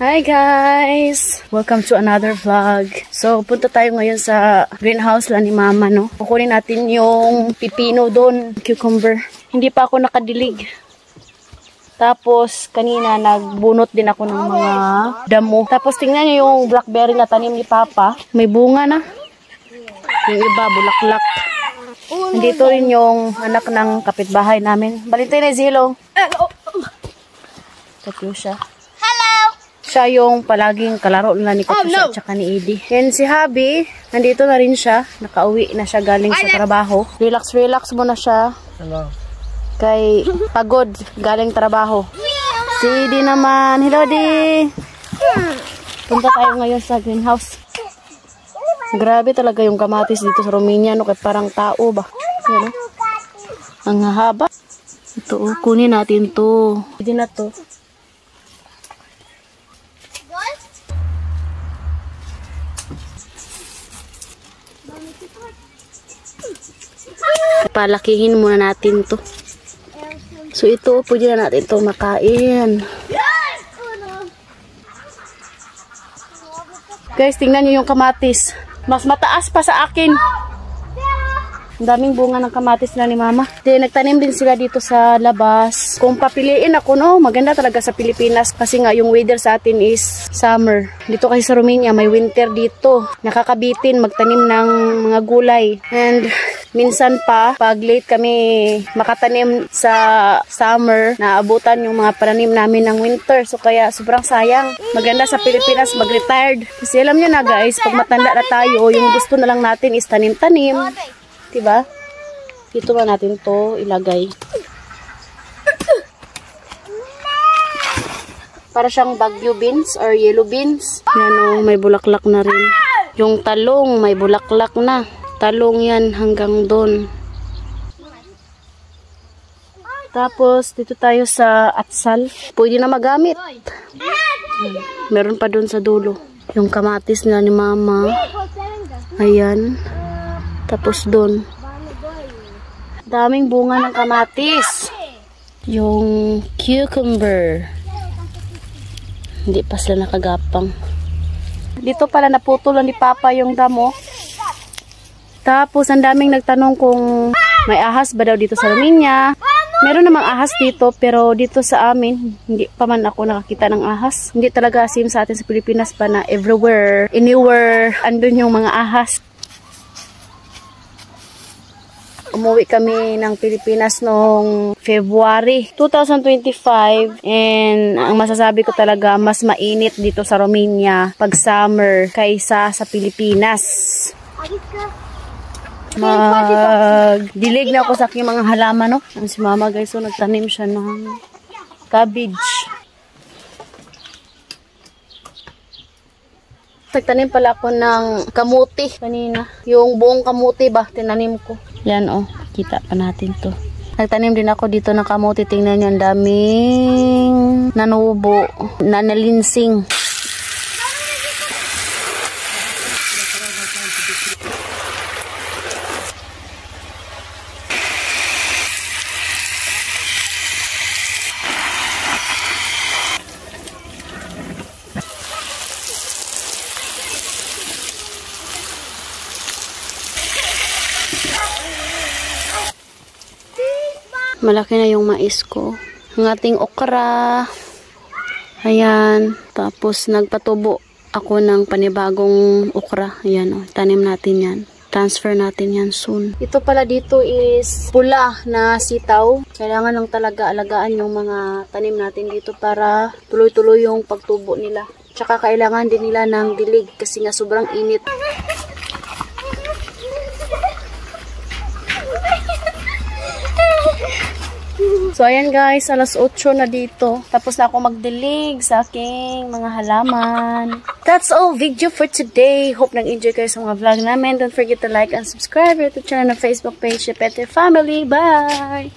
Hi guys! Welcome to another vlog. So, punta tayo ngayon sa greenhouse lang ni Mama, no? Kukunin natin yung pipino doon, cucumber. Hindi pa ako nakadilig. Tapos, kanina nagbunot din ako ng mga damo. Tapos, tingnan nyo yung blackberry na tanim ni Papa. May bunga na. Yung iba, bulaklak. Nandito rin yung anak ng kapitbahay namin. Balitin na Zilo. Tatlo siya. Siya yung palaging kalaro nila ni Katusha at saka ni Edie. And si Habi, nandito na rin siya. Nakauwi na siya galing sa trabaho. Relax muna siya. Hello. Kay pagod galing trabaho. Si Edie naman. Hello, Edie. Punta tayo ngayon sa greenhouse. Grabe talaga yung kamatis dito sa Romania. No? Kaya parang tao ba? Yan, no? Ang haba. Ito, kunin natin to. Edie na to. Palakihin muna natin to. So ito, pwede na natin to makain. Guys, tingnan nyo yung kamatis. Mas mataas pa sa akin. Ang daming bunga ng kamatis na ni Mama. Then, nagtanim din sila dito sa labas. Kung papiliin ako, no, maganda talaga sa Pilipinas. Kasi nga, yung weather sa atin is summer. Dito kasi sa Romania, may winter dito. Nakakabitin magtanim ng mga gulay. And minsan pa, pag late kami makatanim sa summer, naabutan yung mga pananim namin ng winter. So, kaya sobrang sayang. Maganda sa Pilipinas mag-retired. Kasi alam nyo na guys, pag matanda na tayo, yung gusto na lang natin is tanim-tanim. Diba? Dito ba natin to ilagay? Para siyang bagyo beans or yellow beans. Yan o, may bulaklak na rin. Yung talong, may bulaklak na. Talong yan hanggang doon. Tapos, dito tayo sa atsal. Pwede na magamit. Meron pa doon sa dulo. Yung kamatis na ni Mama. Ayan. Tapos doon. Daming bunga ng kamatis. Yung cucumber. Hindi pa sila nakagapang. Dito pala naputulan ni Papa yung damo. Tapos ang daming nagtanong kung may ahas ba daw dito sa Romania. Meron namang ahas dito, pero dito sa amin, hindi pa man ako nakakita ng ahas. Hindi talaga same sa atin sa Pilipinas pa na everywhere, anywhere, andun yung mga ahas. Umuwi kami ng Pilipinas noong February 2025 and ang masasabi ko talaga mas mainit dito sa Romania pag summer kaysa sa Pilipinas. Magdilig na ako sa aking mga halaman, no? Ang si Mama guys, so nagtanim siya ng cabbage. Nagtanim pala ako ng kamuti kanina. Yung buong kamuti ba, tinanim ko. Yan oh, kita pa natin to. Nagtanim din ako dito ng kamuti. Tingnan nyo, ang daming nanubo, nanalinsing. Malaki na yung mais ko. Ang ating okra. Ayan. Tapos nagpatubo ako ng panibagong okra. Ayan o. Tanim natin yan. Transfer natin yan soon. Ito pala dito is pula na sitaw. Kailangan lang talaga alagaan yung mga tanim natin dito para tuloy-tuloy yung pagtubo nila. Tsaka kailangan din nila ng dilig kasi nga sobrang init. So, ayan guys, alas 8 na dito. Tapos na ako magdilig sa aking mga halaman. That's all video for today. Hope nag-enjoy kayo sa mga vlog namin. Don't forget to like and subscribe to channel na Facebook page, Peter Family. Bye!